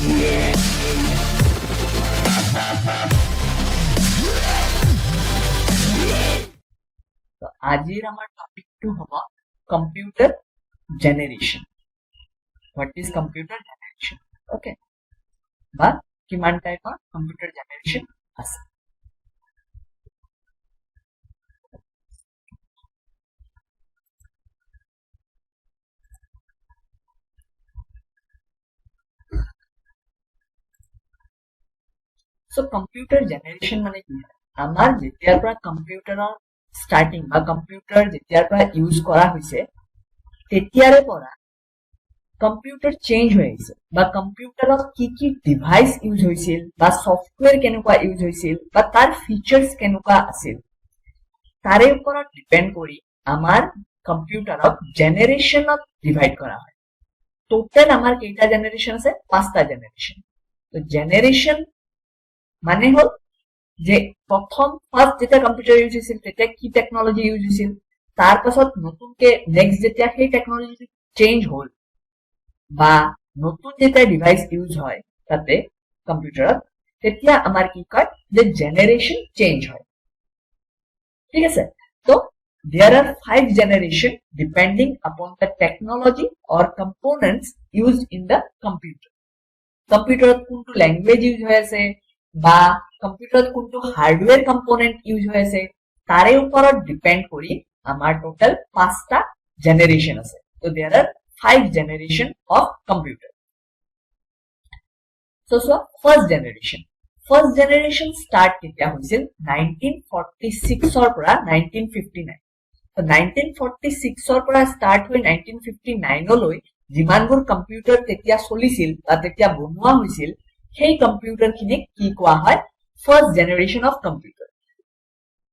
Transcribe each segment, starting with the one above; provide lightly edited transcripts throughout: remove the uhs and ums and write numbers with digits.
তো আজিৰ আমাৰ টপিকটো হ'ব computer generation. What is computer generation? Okay, বা কিমান টাইপৰ কম্পিউটাৰ জেনেৰেশ্যন আছে। সো কম্পিউটাৰ জেনেৰেশ্যন মানে কি? আমাৰ যেতিয়াৰ পৰা কম্পিউটাৰৰ স্টাৰ্টিং বা কম্পিউটাৰ যেতিয়াৰ পৰা ইউজ কৰা হৈছে তেতিয়াৰে পৰা কম্পিউটাৰ চেঞ্জ হৈ আহিছে, বা কম্পিউটাৰত কি কি ডিভাইচ ইউজ হৈছিল, বা সফটৱেৰ কেনেকুৱা ইউজ হৈছিল, বা তাৰ ফিচাৰ্ছ কেনেকুৱা আছিল, তাৰে ওপৰত ডিপেণ্ড কৰি আমাৰ কম্পিউটাৰক জেনেৰেশ্যনত ডিভাইড কৰা হয়। টোটেল আমাৰ কেইটা জেনেৰেশ্যন আছে? 5টা জেনেৰেশ্যন। তো জেনেৰেশ্যন মানে হল যে প্ৰথম ফাৰ্ষ্ট যেতিয়া কম্পিউটাৰ ইউজ হৈছিল তেতিয়া কি টেকনলজি ইউজ হৈছিল, তাৰ পাছত নতুনকে নেক্সট যেতিয়া সেই টেকনলজি চেঞ্জ হল বা নতুন যেতিয়া ডিভাইচ ইউজ হয় তাতে কম্পিউটাৰত, তেতিয়া আমাৰ কি কয় যে জেনেৰেশ্যন চেঞ্জ হয়। ঠিক আছে, তো there are 5 generation depending upon the technology or components used in the computer. কম্পিউটাৰত কোনটো ল্যাঙ্গুৱেজ ইউজ হৈ আছে বা কম্পিউটাৰত কোনটো হাৰ্ডৱেৰ কম্পোনেন্ট ইউজ হৈ আছে তাৰে ওপৰত ডিপেন্ড কৰি আমাৰ টোটাল 5টা জেনেৰেশ্যন আছে। তো there are 5 generation of computer. So first generation start কেতিয়া হৈছিল? 1946 ৰ পৰা 1959। তো 1946 ৰ পৰা স্টাৰ্ট হৈ 1959 লৈ যিমানবোৰ কম্পিউটাৰ তেতিয়া চলিছিল বা তেতিয়া বনোৱা হৈছিল সেই কম্পিউটাৰ খিনিক কি কোৱা হয়? First generation of computer.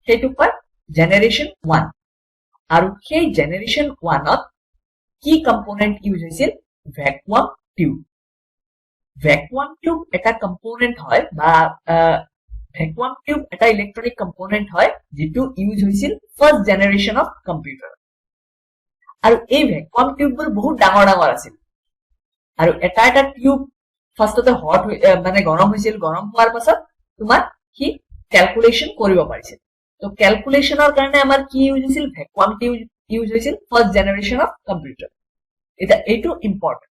সেইটো কয় জেনেৰেশ্যন 1। আৰু সেই জেনেৰেশ্যন 1ত কি কম্পোনেন্ট ইউজ হৈছিল? Vacuum tube. ভ্যাকুয়াম টিউব এটা কম্পোনেন্ট হয় বা ভ্যাকুয়াম টিউব এটা ইলেক্ট্ৰনিক কম্পোনেন্ট হয় যেটো ইউজ হৈছিল ফাৰ্ষ্ট জেনেৰেশ্যন অফ কম্পিউটাৰ। আৰু এই ভ্যাকুয়াম টিউববোৰ বহুত ডাঙৰ ডাঙৰ আছিল, আৰু এটা এটা টিউব ফাৰ্ষ্টতে হট মানে গৰম হৈছিল, গৰম হোৱাৰ পাছত তোমাৰ কি ক্যালকুলেশন কৰিব পাৰিছিল। তো ক্যালকুলেশনৰ কাৰণে আমাৰ কি ইউজ হৈছিল? ভ্যাকুয়াম টিউব ইউজ হৈছিল ফাৰ্ষ্ট জেনেৰেশ্যন অফ কম্পিউটাৰ। এটা এইটো ইম্পৰ্টেন্ট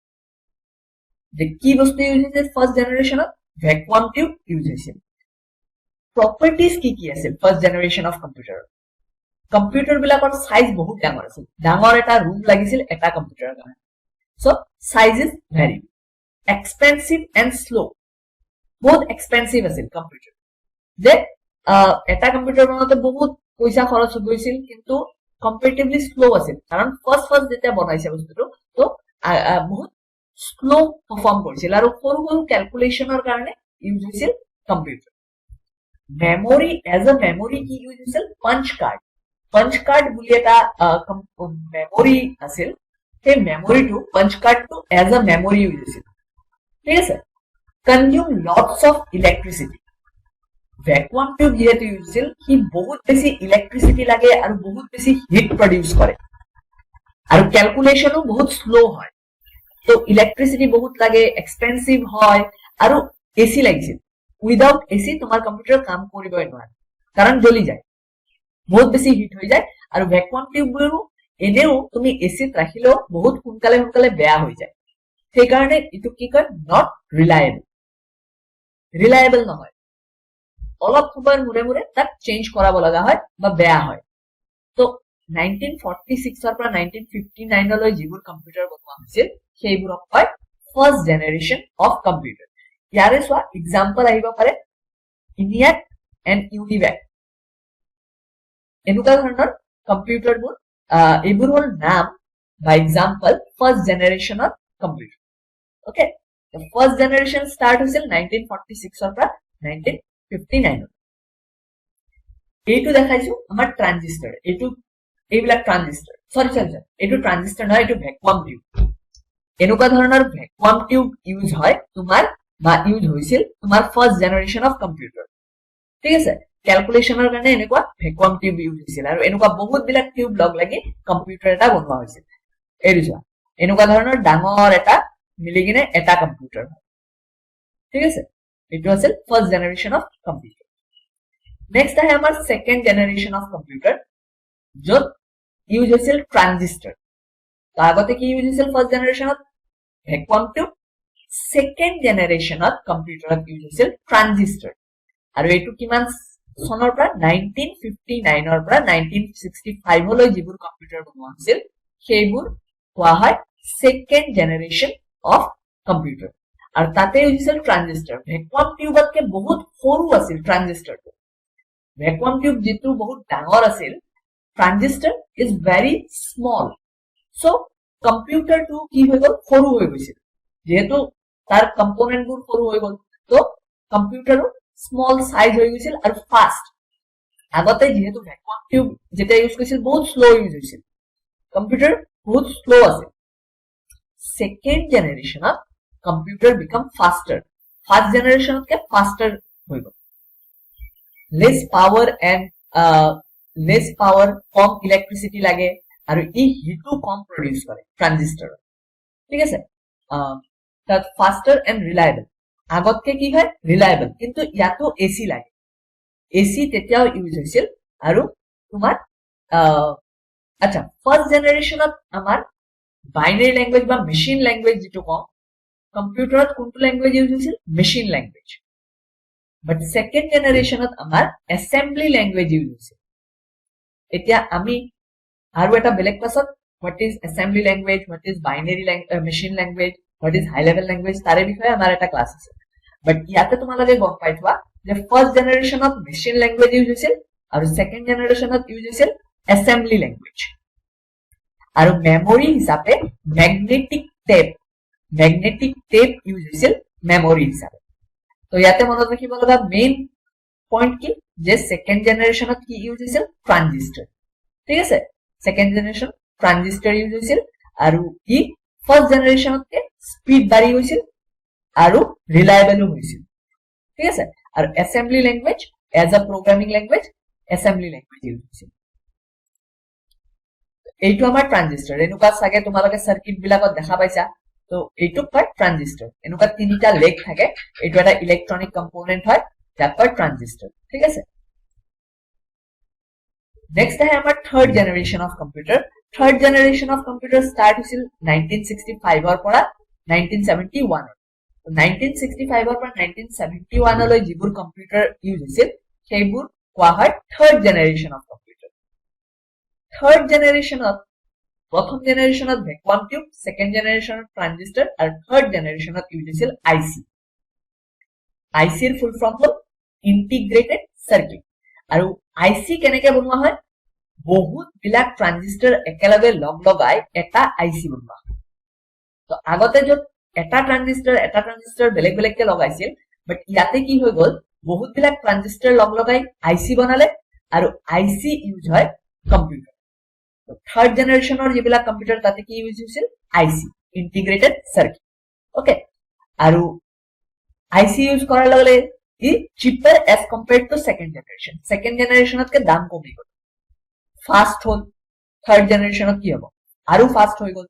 যে কি বস্তু ইউজ হৈছিল ফাৰ্ষ্ট জেনেৰেশ্যনত? ভ্যাকুয়াম টিউব ইউজ হৈছিল। প্ৰপাৰ্টিজ কি কি আছিল ফাৰ্ষ্ট জেনেৰেশ্যন অফ কম্পিউটাৰৰ? কম্পিউটাৰ বিলাকৰ সাইজ বহুত ডাঙৰ আছিল, ডাঙৰ এটা ৰুম লাগিছিল এটা কম্পিউটাৰৰ কাৰণে। So sizes vary. Expensive and slow, বহুত এক্সপেন্সিভ আছিল কম্পিউটাৰ, যে এটা কম্পিউটাৰ বনাওঁতে বহুত পইচা খৰচ হৈছিল, কিন্তু কম্পেৰেটিভলি স্লো আছিল, কাৰণ ফাৰ্ষ্ট যেতিয়া বনাইছে বস্তুটো তো বহুত স্লো পাৰফৰ্ম কৰিছিল, আৰু সৰু সৰু ক্যালকুলেশনৰ কাৰণে ইউজ হৈছিল computer. Memory, as a memory কি ইউজ হৈছিল? Punch card. পাঞ্চ কাৰ্ড বুলি এটা মেমৰি আছিল, সেই মেমৰিটো পাঞ্চ কাৰ্ডটো এজ এ মেমৰি ইউজ হৈছিল। ঠিক আছে, consume lots of electricity. Vacuum tube যেহেতু ইউজ হৈছিল সি বহুত বেছি ইলেক্ট্ৰিচিটি লাগে আৰু বহুত বেছি হিট প্ৰডিউস কৰে, আৰু ক্যালকুলেশনো বহুত স্লো হয়। তো ইলেক্ট্ৰিচিটি বহুত লাগে, এক্সপেন্সিভ হয়, আৰু এসি লাগিছিল। উইদাউট এসি তোমাৰ কম্পিউটাৰ কাম কৰিবই নোৱাৰে, কাৰণ জ্বলি যায়, বহুত বেছি হিট হৈ যায়। আৰু ভ্যাকুয়াম টিউববোৰো এনেও তুমি এসিত ৰাখিলেও বহুত সোনকালে সোনকালে বেয়া হৈ যায়, সেইকাৰণে এইটো কি কয়? নট ৰিলায়েবল নহয়, অলপ সময়ৰ মূৰে মূৰে তাক চেঞ্জ কৰাব লগা হয় বা বেয়া হয়। তো 1946 ৰ পৰা 1959 লৈ যিবোৰ কম্পিউটাৰ বনোৱা হৈছিল সেইবোৰক কয় ফাৰ্ষ্ট জেনেৰেশ্যন অফ কম্পিউটাৰ। ইয়াৰে চোৱা এক্সাম্পল আহিব পাৰে ইনিয়াক এণ্ড ইউনিভেক, এনেকুৱা ধৰণৰ কম্পিউটাৰবোৰ। এইবোৰ হ'ল নাম বা এক্সাম্পল ফাৰ্ষ্ট জেনেৰেশ্যনৰ computer. Okay, first generation start হৈছিল 1946 ৰ পৰা 1959। এইটো দেখাইছো আমাৰ ট্ৰানজিস্টাৰ, এইবিলাক ট্ৰানজিস্টাৰ, সৰি এইটো ট্ৰানজিস্টাৰ নহয়, এইটো ভ্যাকুয়াম টিউব। এনেকুৱা ধৰণৰ ভ্যাকুয়াম টিউব ইউজ হয় তোমাৰ বা ইউজ হৈছিল তোমাৰ ফাৰ্ষ্ট জেনেৰেশ্যন অফ কম্পিউটাৰ। ঠিক আছে, ক্যালকুলেশনৰ কাৰণে এনেকুৱা ভ্যাকুয়াম টিউব ইউজ হৈছিল, আৰু এনেকুৱা বহুত বিলাক টিউব লগ লাগি কম্পিউটাৰ এটা বনোৱা হৈছিল। এইটো চোৱা, এনেকুৱা ধৰণৰ ডাঙৰ এটা মিলি কিনে এটা কম্পিউটাৰ হয়। ঠিক আছে, এইটো আছিল first generation of computer. Next আহে আমাৰ ছেকেণ্ড জেনেৰেশ্যন অফ কম্পিউটাৰ, য'ত ইউজ হৈছিল ট্ৰানজিষ্টাৰ। আগতে কি ইউজ হৈছিল ফাৰ্ষ্ট জেনেৰেশ্যনত? Vacuum tube. ছেকেণ্ড জেনেৰেশ্যনত কম্পিউটাৰত ইউজ হৈছিল ট্ৰানজিষ্টাৰ। আৰু এইটো কিমান চনৰ পৰা? 1959ৰ পৰা 1965লৈ যিবোৰ কম্পিউটাৰ বনোৱা হৈছিল সেইবোৰ কোৱা হয় ছেকেণ্ড জেনেৰেশ্যন অফ কম্পিউটাৰ। আৰু তাতে ইউজ হৈছিল ট্ৰানজিষ্টাৰ। ভেকুৱাম টিউবতকে বহুত সৰু আছিল ট্ৰানজিষ্টাৰটো। ভেকুৱাম টিউব যিটো বহুত ডাঙৰ আছিল, ট্ৰানজিষ্টাৰ ইজ ভেৰি স্মল। চ' কম্পিউটাৰটো কি হৈ গ'ল? সৰু হৈ গৈছিল। যিহেতু তাৰ কম্পনেন্টবোৰ সৰু হৈ গ'ল, ত' কম্পিউটাৰো স্মল চাইজ হৈ গৈছিল আৰু ফাষ্ট। আগতে যিহেতু ভেকুৱাম টিউব যেতিয়া ইউজ কৰিছিল বহুত শ্ল' ইউজ হৈছিল, কম্পিউটাৰ বহুত শ্ল' আছিল। ছেকেণ্ড জেনেৰেশ্যনত কম্পিউটাৰ বিকাম ফাষ্টাৰ। ফাৰ্ষ্ট জেনেৰেশ্যনতকে ফাষ্টাৰ হৈ গ'ল। লেছ পাৱাৰ, কম ইলেক্ট্ৰিচিটি লাগে আৰু ই হিটো কম প্ৰডিউচ কৰে ট্ৰানজিষ্টাৰত। ঠিক আছে, তাত ফাষ্টাৰ এণ্ড ৰিলায়েবল। আগতকে কি হয়? ৰিলায়েবল। কিন্তু ইয়াতো এচি লাগে। এচি তেতিয়াও ইউজ হৈছিল। আৰু তোমাৰ আচ্ছা, ফাৰ্ষ্ট জেনেৰেশ্যনত আমাৰ বাইনেৰী লেংগুৱেজ বা মেচিন লেংগুৱেজ যিটো কওঁ, কম্পিউটাৰত কোনটো লেংগুৱেজ ইউজ হৈছিল? Machine language. বাট ছেকেণ্ড জেনেৰেশ্যনত আমাৰ এছেম্বলি লেংগুৱেজ ইউজ হৈছিল। এতিয়া আমি আৰু এটা বেলেগ ক্লাছত what is assembly language, what is binary machine language, what is high level language, তাৰে বিষয়ে আমাৰ এটা ক্লাছ আছে। বাট ইয়াতে তোমালোকে গম পাই থোৱা যে ফাৰ্ষ্ট জেনেৰেশ্যনত মেচিন লেংগুৱেজ ইউজ হৈছিল আৰু ছেকেণ্ড জেনেৰেশ্যনত ইউজ হৈছিল এছেম্বলি লেংগুৱেজ। আৰু মেমৰি হিচাপে মেগনেটিক টেপ ইউজ হৈছিল মেমৰি হিচাপে। তো ইয়াতে মনত ৰাখিব লগা মেইন পইণ্ট কি যে ছেকেণ্ড জেনেৰেশ্যনত কি ইউজ হৈছিল? ট্ৰানজিষ্টাৰ। ঠিক আছে, ছেকেণ্ড জেনেৰেশ্যন ট্ৰানজিষ্টাৰ ইউজ হৈছিল আৰু ই ফাৰ্ষ্ট জেনেৰেশ্যনতকে স্পীড বাঢ়ি গৈছিল আৰু ৰিলায়েবলো হৈছিল। ঠিক আছে, আৰু assembly language as a programming language, assembly language use হৈছিল। এইটো আমাৰ ট্ৰানজিষ্টাৰ। এনেকুৱা চাগে তোমালোকে চাৰ্কিট বিলাকত দেখা পাইছা। তো এইটোক কয় ট্ৰানজিষ্টাৰ। এনেকুৱা তিনিটা লেগ থাকে। এইটো এটা ইলেক্ট্ৰনিক কম্পনেন্ট হয়, যাক কয় ট্ৰানজিষ্টাৰ। ঠিক আছে, নেক্সট আহে আমাৰ third generation of computer. Third generation of computer start হৈছিল 1965ৰ পৰা 1971। 1965ৰ পৰা 1971লৈ যিবোৰ কম্পিউটাৰ ইউজ হৈছিল সেইবোৰ কোৱা হয় third generation of computer. Third জেনেৰেশ্যনত প্ৰথম জেনেৰেশ্যনত ভেকুৱাম টিউব, ছেকেণ্ড জেনেৰেশ্যনত ট্ৰানজিষ্টাৰ আৰু থাৰ্ড জেনেৰেশ্যনত ইউজ হৈছিল আইচি। আইচিৰ ফুল ফৰ্ম হ'ল ইণ্টিগ্ৰেটেড চাৰ্কিট। আৰু আইচি কেনেকে বনোৱা হয়? বহুত বিলাক ট্ৰানজিষ্টাৰ একেলগে লগ লগাই এটা আইচি বনোৱা হয়। তো আগতে য'ত এটা ট্ৰানজিষ্টাৰ বেলেগ বেলেগকে লগাইছিল, বাট ইয়াতে কি হৈ গ'ল? বহুত বিলাক ট্ৰানজিষ্টাৰ লগ লগাই আইচি বনালে আৰু আইচি ইউজ হয় কম্পিউটাৰ। থাৰ্ড জেনেৰেশ্যনৰ যিবিলাক কম্পিউটাৰ তাতে কি ইউজ হৈছিল? Aichi, integrated circuit. অকে, আৰু আইচি ইউজ কৰাৰ লগে লগে ই cheaper as compared to second generation. Second জেনেৰেশ্যনতকে দাম কমি গ'ল, ফাষ্ট হ'ল। থাৰ্ড জেনেৰেশ্যনত কি হ'ব? আৰু ফাষ্ট হৈ গ'ল,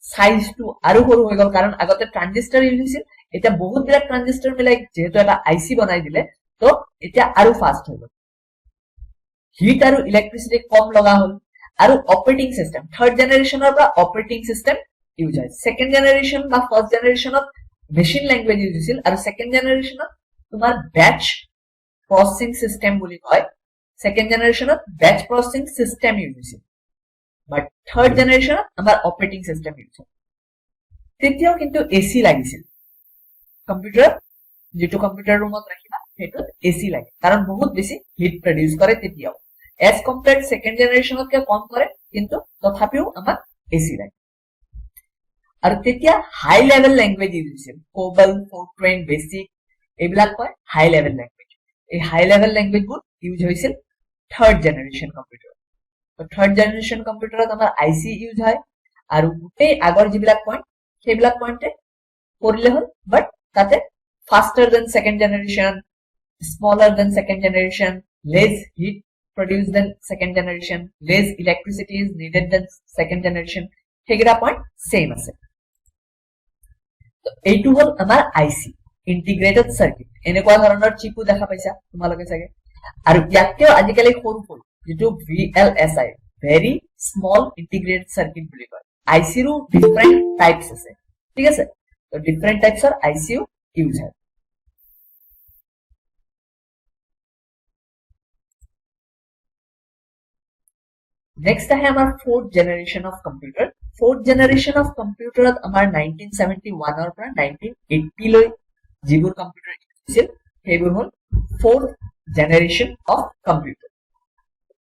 চাইজটো আৰু সৰু হৈ গ'ল। কাৰণ আগতে ট্ৰানজিষ্টাৰ ইউজ হৈছিল, এতিয়া বহুত বিলাক ট্ৰানজিষ্টাৰ মিলাই যিহেতু এটা আইচি বনাই দিলে, তো এতিয়া আৰু ফাষ্ট হৈ গ'ল। হিট আৰু ইলেক্ট্ৰিচিটি কম লগা হ'ল। আৰু অপাৰেটিং চিষ্টেম, থাৰ্ড জেনেৰেশ্যনৰ পৰা অপাৰেটিং চিষ্টেম ইউজ হয়। ছেকেণ্ড জেনেৰেশ্যন বা ফাৰ্ষ্ট জেনেৰেশ্যনত মেচিন লেংগুৱেজ ইউজ হৈছিল আৰু ছেকেণ্ড জেনেৰেশ্যনত তোমাৰ বেচ প্ৰচেছিং চিষ্টেম বুলি কয়। ছেকেণ্ড জেনেৰেশ্যনত বেচ প্ৰচেছিং চিষ্টেম ইউজ হৈছিল, বাট থাৰ্ড জেনেৰেশ্যনত আমাৰ অপাৰেটিং চিষ্টেম ইউজ হয়। তেতিয়াও কিন্তু এচি লাগিছিল কম্পিউটাৰত। যিটো কম্পিউটাৰ ৰুমত ৰাখিবা সেইটোত এচি লাগে, কাৰণ বহুত বেছি হিট প্ৰডিউচ কৰে তেতিয়াও। এজ কম্পেয়াৰ্ড ছেকেণ্ড জেনেৰেশ্যনতকে কম কৰে, কিন্তু তথাপিও আমাক এচি লাগে। আৰু তেতিয়া হাই লেভেল লেংগুৱেজ ইউজ হৈছিল। কোবল, ফৰ্ট্ৰেন, বেচিক, এইবিলাক কয় হাই লেভেল লেংগুৱেজ। এই হাই লেভেল লেংগুৱেজবোৰ ইউজ হৈছিল থাৰ্ড জেনেৰেশ্যন কম্পিউটাৰত। থাৰ্ড জেনেৰেশ্যন কম্পিউটাৰত আমাৰ আইচি ইউজ হয়। আৰু গোটেই আগৰ যিবিলাক পইণ্ট সেইবিলাক পইণ্টে কৰিলে হ'ল, বাট তাতে faster than second generation, smaller than second generation, less heat produced than second generation, less electricity is needed than second generation, সেইকেইটা পইণ্ট সেম আছে। এইটো হ'ল আমাৰ আইচি। ইন্টিগ্ৰেটেড চাৰ্কিট এনেকুৱা ধৰণৰ চিপো দেখা পাইছা তোমালোকে চাগে আৰু ইয়াতকেও আজিকালি সৰু সৰু যেটো VLSI very small integrated circuit বুলি কয় আইসিৰো ডিফাৰেন্ট টাইপস আছে ঠিক আছে তো ডিফাৰেন্ট টাইপসৰ আইসিও ইউজ হয় Next I have our fourth generation of computer. Fourth generation of computer আমাৰ 1971 ৰ পৰা 1980 লৈ যিবোৰ কম্পিউটাৰ আছিল সেইবোৰ হ'ল fourth generation of computer.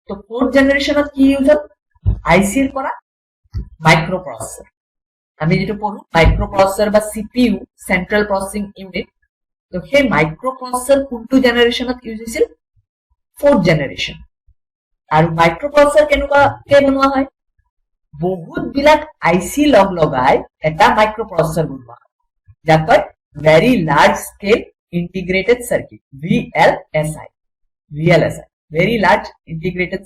তো fourth generation of কি ইউজ হ'ল আইসি ৰ পৰা মাইক্ৰোপ্ৰসেসৰ আমি যেটো পঢ়ো মাইক্ৰোপ্ৰসেসৰ বা CPU সেন্ট্ৰাল প্ৰসেসিং ইউনিট তো সেই মাইক্ৰোপ্ৰসেসৰ কোনটো জেনাৰেশনত ইউজ হৈছিল fourth generation আৰু মাইক্ৰোপ্ৰসেসৰ কেনেকুৱাকে বনোৱা হয় বহুত বিলাক আইসি লগ লগাই এটা মাইক্ৰোপ্ৰসেসৰ বনোৱা হয় যাক কয় very large scale integrated circuit VLSI very large integrated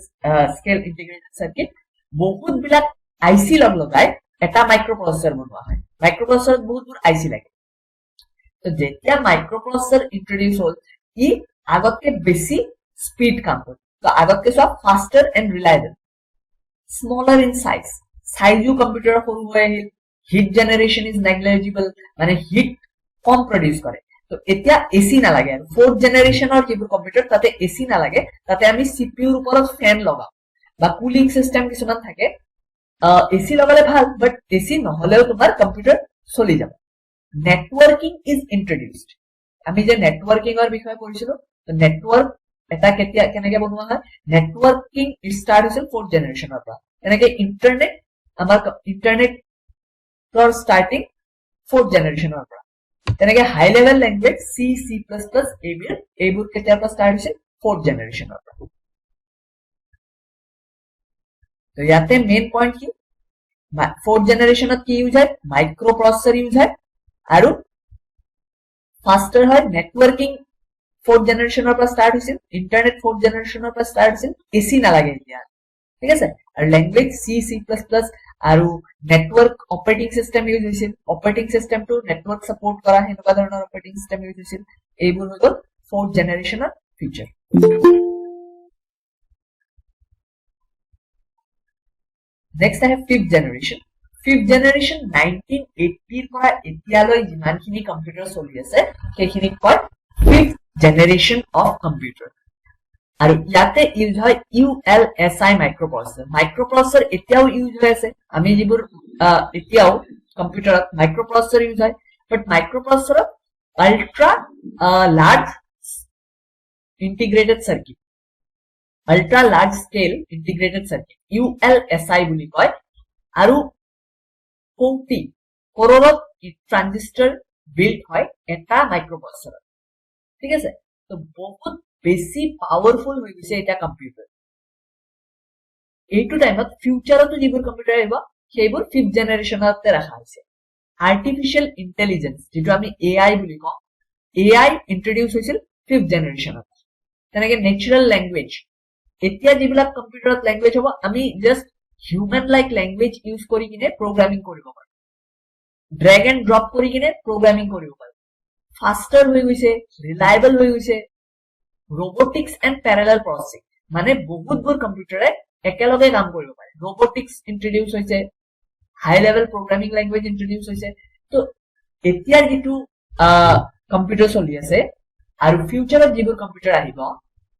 scale integrated circuit বহুত বিলাক আইসি লগ লগাই এটা মাইক্ৰোপ্ৰসেসৰ বনোৱা হয় মাইক্ৰোপ্ৰসেসৰত বহুত আইসি লাগে তো যেতিয়া মাইক্ৰোপ্ৰসেসৰ ইন্ট্ৰোডিউস হ'ল ই আগতকে বেছি স্পীড কাম কৰে तो আগতকে সব ফাস্টাৰ এন্ড ৰিলায়েবল স্মলাৰ ইন সাইজও কম্পিউটাৰ সৰু হৈ আহিল হিট জেনাৰেশন ইজ নেগলিজিবল মানে হিট কম প্ৰডিউস কৰে তো এতিয়া এসি না লাগে আৰু ফোৰ্থ জেনাৰেশনৰ যিবোৰ কম্পিউটাৰ তাতে এসি না লাগে তাতে আমি সিপিইউৰ ওপৰত ফ্যান লগাও বা কুলিং সিস্টেম কিছুমান থাকে এসি লগালে ভাল বাট এসি নহলেও তোমাৰ কম্পিউটাৰ চলি যাব নেটওয়াৰ্কিং ইজ ইন্ট্ৰোডিউসড আমি যে নেটওয়াৰ্কিংৰ বিষয়ে পঢ়িছিলো তো নেটওয়াৰ্ক এটা কেতিয়া কেনেকে বনোৱা হয় নেটওয়াৰ্কিং স্টাৰ্ট হৈছিল ফোৰ্থ জেনাৰেশনৰ পৰা এনেকে ইন্টাৰনেট আমাৰ ইন্টাৰনেট ৰ স্টাৰ্টিং ফোৰ্থ জেনাৰেশনৰ পৰা তেনেকে হাই লেভেল ল্যাঙ্গুৱেজ C এইবোৰ কেতিয়াৰ পৰা স্টাৰ্ট হৈছিল ফোৰ্থ জেনাৰেশনৰ পৰা তো ইয়াতে মেইন পইণ্ট কি ফোৰ্থ জেনাৰেশনত কি ইউজ হয় মাইক্ৰোপ্ৰসেসৰ ইউজ হয় আৰু ফাস্টাৰ হয় নেটওয়াৰ্কিং फोर्थ जनरेशনৰ পৰা স্টাৰ্ট হৈছিল ইন্টাৰনেট फोर्थ जनरेशনৰ পৰা স্টাৰ্ট হৈছিল এসি না লাগে এতিয়া ঠিক আছে আৰু ল্যাঙ্গুৱেজ C আৰু নেটওয়াৰ্ক অপাৰেটিং সিস্টেম ইউজ হৈছিল অপাৰেটিং সিস্টেমটো নেটওয়াৰ্ক সাপোৰ্ট কৰা হেনেকুৱা ধৰণৰ অপাৰেটিং সিস্টেম ইউজ হৈছিল এইবোৰ হ'ল फोर्थ জেনাৰেশনৰ feature next I have fifth generation fifth generation 1980 ৰ পৰা এতিয়ালৈ যিমানখিনি কম্পিউটাৰ চলি আছে সেইখিনি কয় ফিফথ generation of computer আৰু ইয়াতে ইউজ হয় ULSI মাইক্ৰোপ্ৰসেসৰ এতিয়াও ইউজ হৈ আছে আমি যিবোৰ এতিয়াও কম্পিউটাৰত মাইক্ৰোপ্ৰসেসৰ ইউজ হয় but microprocessor ultra large integrated circuit ultra large scale integrated circuit ULSI বুলি কয় আৰু 40 কৰ'ৰ ট্ৰানজিস্টৰ বিল্ড হয় এটা মাইক্ৰোপ্ৰসেসৰ ঠিক আছে তো বহুত বেছি পাৱাৰফুল হৈ গৈছে এটা কম্পিউটাৰ এইটো টাইমত ফিউচাৰতো যিবোৰ কম্পিউটাৰ আহিব সেইবোৰ ফিফথ জেনাৰেশনতে ৰাখা হৈছে আৰ্টিফিশিয়াল ইন্টেলিজেন্স যেটো আমি AI বুলি কওঁ AI ইন্ট্ৰোডিউস হৈছিল ফিফথ জেনাৰেশনত তেনেকে নেচাৰেল ল্যাঙ্গুৱেজ এতিয়া যিবিলাক কম্পিউটাৰত ল্যাঙ্গুৱেজ হ'ব আমি just human like language use কৰি কিনে প্ৰগ্ৰামিং কৰিব পাৰো ড্ৰেগ এন্ড ড্ৰপ কৰি কিনে প্ৰগ্ৰামিং কৰিব পাৰো ফাস্টাৰ হৈ গৈছে ৰিলায়েবল হৈ গৈছে robotics and parallel processing মানে বহুতবোৰ কম্পিউটাৰে একেলগে কাম কৰিব পাৰে robotics ইন্ট্ৰোডিউস হৈছে হাই লেভেল প্ৰগ্ৰামিং ল্যাঙ্গুৱেজ ইন্ট্ৰোডিউস হৈছে তো এতিয়া যেটো কম্পিউটাৰ চলি আছে আৰু ফিউচাৰত যিবোৰ কম্পিউটাৰ আহিব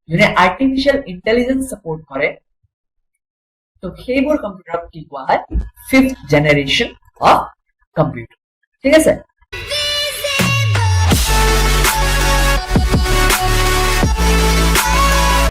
যেনে আৰ্টিফিশিয়াল ইন্টেলিজেন্স সাপোৰ্ট কৰে তো সেইবোৰ কম্পিউটাৰক কি কোৱা হয় ফিফথ জেনাৰেশন অফ কম্পিউটাৰ ঠিক আছে